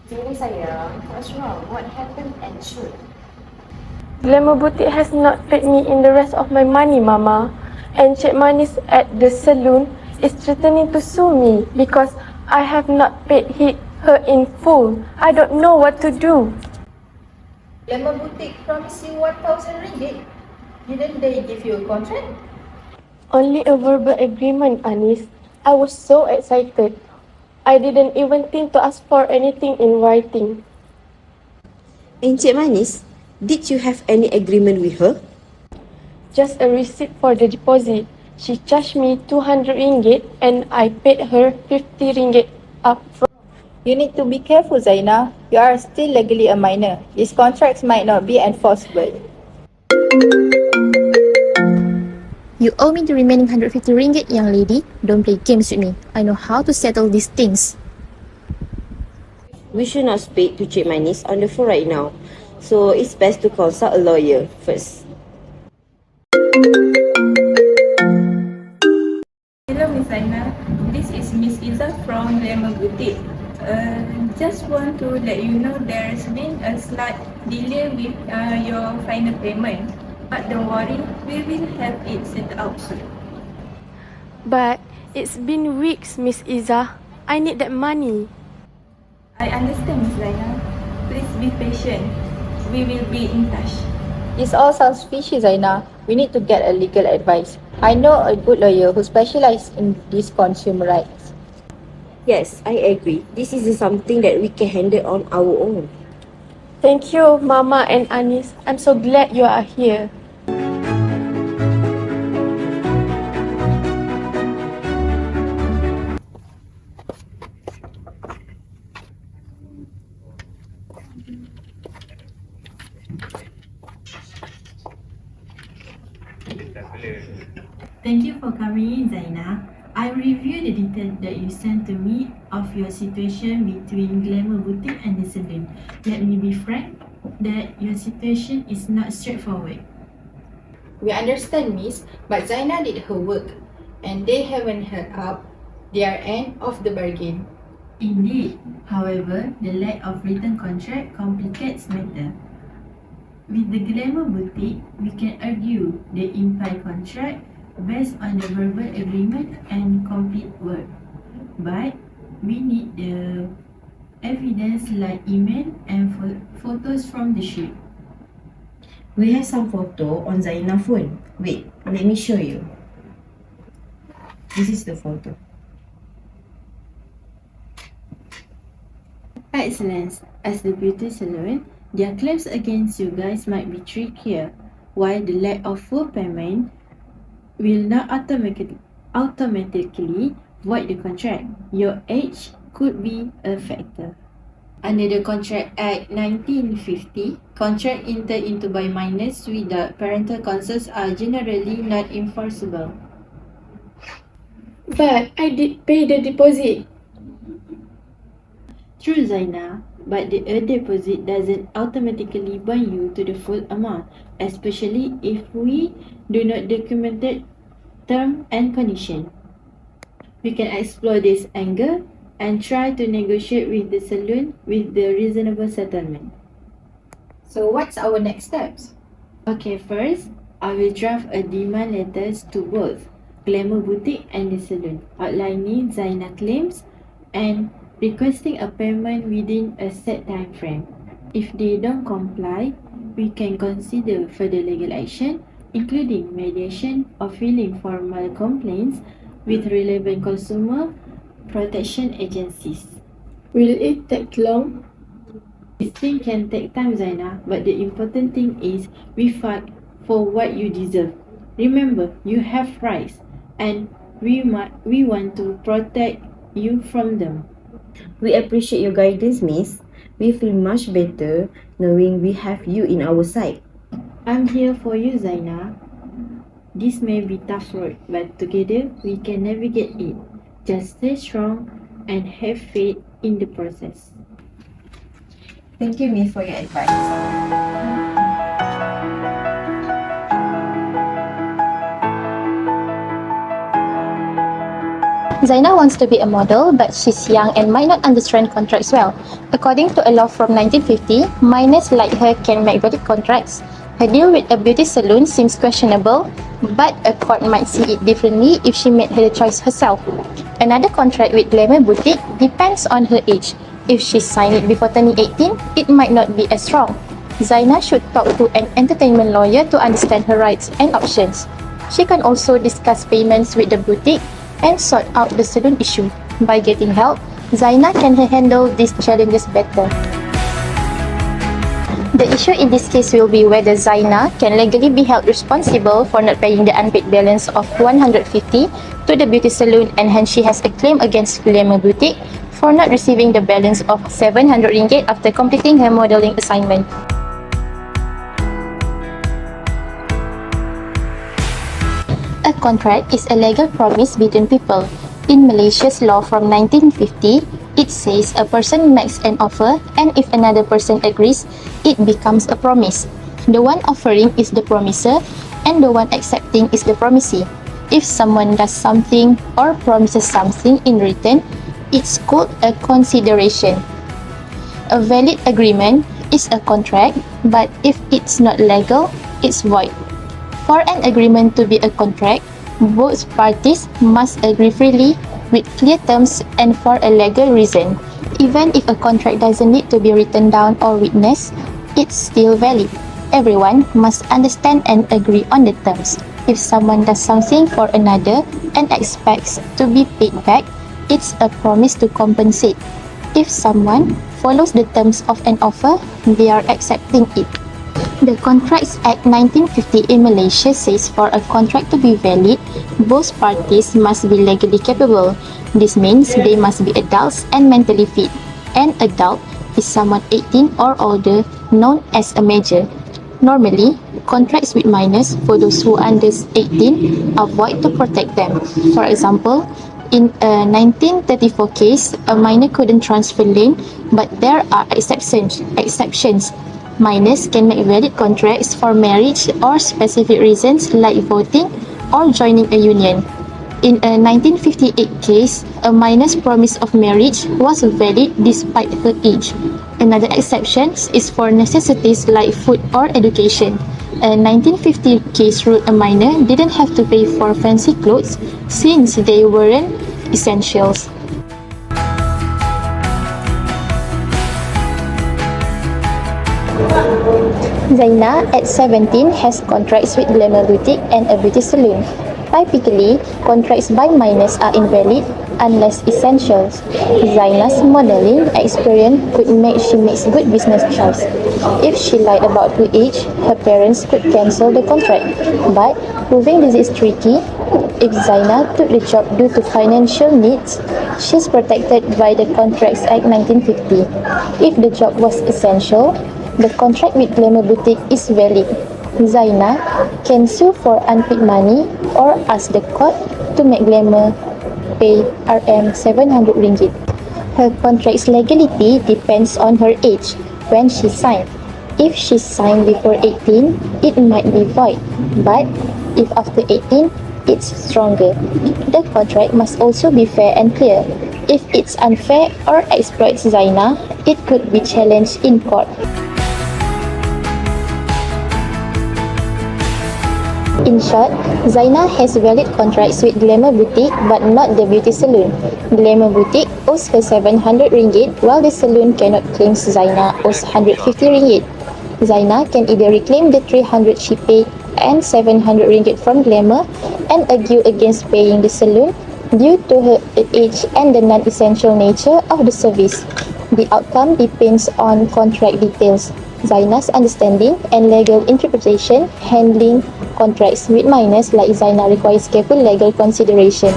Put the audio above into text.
Jadi sayang, what's wrong? What happened and should? Glamour Boutique has not paid me in the rest of my money, Mama. And Cik Manis at the salon is threatening to sue me because I have not paid her in full. I don't know what to do. Glamour Boutique promised you 1,000 ringgit. Didn't they give you a contract? Only a verbal agreement, Anis. I was so excited. I didn't even think to ask for anything in writing. Encik Manis, did you have any agreement with her? Just a receipt for the deposit. She charged me 200 ringgit and I paid her 50 ringgit up front. You need to be careful, Zaina. You are still legally a minor. These contracts might not be enforceable. You owe me the remaining 150 ringgit, young lady. Don't play games with me. I know how to settle these things. We should not speak to Cik Manis on the phone right now, so it's best to consult a lawyer first. Hello, Miss Aina. This is Miss Iza from Glamour Boutique. Just want to let you know there's been a slight delay with your final payment. But don't worry, we will have it set out soon. But it's been weeks, Miss Iza. I need that money. I understand, Miss Zaina. Please be patient. We will be in touch. This all sounds fishy, Zaina. We need to get a legal advice. I know a good lawyer who specializes in these consumer rights. Yes, I agree. This is something that we can handle on our own. Thank you, Mama and Anis. I'm so glad you are here. Thank you for coming in, Zaina. I reviewed the details that you sent to me of your situation between Glamour Boutique and the salon. Let me be frank that your situation is not straightforward. We understand, Miss, but Zaina did her work and they haven't held up their end of the bargain. Indeed, however, the lack of written contract complicates matter. With the Glamour Boutique, we can argue the implied contract based on the verbal agreement and complete work. But we need the evidence like email and photos from the shoot. We have some photo on Zaina's phone. Wait, let me show you. This is the photo. Excellence, as the beauty salon, their claims against you guys might be trickier, while the lack of full payment will not automatically void the contract. Your age could be a factor. Under the Contract Act 1950, contracts entered into by minors without parental consent are generally not enforceable. But I did pay the deposit. True, Zaina, but the deposit doesn't automatically bind you to the full amount, especially if we do not document term and condition. We can explore this angle and try to negotiate with the salon with the reasonable settlement. So what's our next steps? Okay, first, I will draft a demand letters to both Glamour Boutique and the salon, outlining Zaina claims and requesting a payment within a set time frame. If they don't comply, we can consider further legal action, including mediation or filing formal complaints with relevant consumer protection agencies. Will it take long? This thing can take time, Zaina, but the important thing is we fight for what you deserve. Remember, you have rights, and we want to protect you from them. We appreciate your guidance, Miss. We feel much better knowing we have you in our side. I'm here for you, Zaina. This may be tough road, but together we can navigate it. Just stay strong and have faith in the process. Thank you, Miss, for your advice. Zaina wants to be a model, but she's young and might not understand contracts well. According to a law from 1950, minors like her can make valid contracts. Her deal with a beauty salon seems questionable, but a court might see it differently if she made her choice herself. Another contract with Glamour Boutique depends on her age. If she signed it before turning 18, it might not be as strong. Zaina should talk to an entertainment lawyer to understand her rights and options. She can also discuss payments with the boutique and sort out the salon issue. By getting help, Zaina can handle these challenges better. The issue in this case will be whether Zaina can legally be held responsible for not paying the unpaid balance of 150 to the beauty salon, and hence she has a claim against Glamour Boutique for not receiving the balance of 700 ringgit after completing her modeling assignment. A contract is a legal promise between people. In Malaysia's law from 1950, it says a person makes an offer, and if another person agrees, it becomes a promise. The one offering is the promiser, and the one accepting is the promisee. If someone does something or promises something in return, it's called a consideration. A valid agreement is a contract, but if it's not legal, it's void. For an agreement to be a contract, both parties must agree freely with clear terms and for a legal reason. Even if a contract doesn't need to be written down or witnessed, it's still valid. Everyone must understand and agree on the terms. If someone does something for another and expects to be paid back, it's a promise to compensate. If someone follows the terms of an offer, they are accepting it. The Contracts Act 1950 in Malaysia says for a contract to be valid, both parties must be legally capable. This means they must be adults and mentally fit. An adult is someone 18 or older, known as a major. Normally, contracts with minors for those who are under 18 are void to protect them. For example, in a 1934 case, a minor couldn't transfer land, but there are exceptions. Minors can make valid contracts for marriage or specific reasons like voting or joining a union. In a 1958 case, a minor's promise of marriage was valid despite her age. Another exception is for necessities like food or education. A 1950 case ruled a minor didn't have to pay for fancy clothes since they weren't essentials. Zaina, at 17, has contracts with Glamour Boutique and a beauty salon. Typically, contracts by minors are invalid unless essentials. Zaina's modeling experience could make she makes good business choice. If she lied about her age, her parents could cancel the contract. But proving this is tricky. If Zaina took the job due to financial needs, she's protected by the Contracts Act 1950. If the job was essential, the contract with Glamour Boutique is valid. Zaina can sue for unpaid money or ask the court to make Glamour pay Rm 700 ringgit. Her contract's legality depends on her age when she signed. If she signed before 18, it might be void, but if after 18, it's stronger. The contract must also be fair and clear. If it's unfair or exploits Zaina, it could be challenged in court. In short, Zaina has valid contracts with Glamour Boutique but not the beauty salon. Glamour Boutique owes her 700 ringgit while the salon cannot claim Zaina owes 150 ringgit. Zaina can either reclaim the 300 she paid and 700 ringgit from Glamour and argue against paying the salon due to her age and the non-essential nature of the service. The outcome depends on contract details, Zaina's understanding and legal interpretation. Handling contracts with minors like Zaina requires careful legal considerations.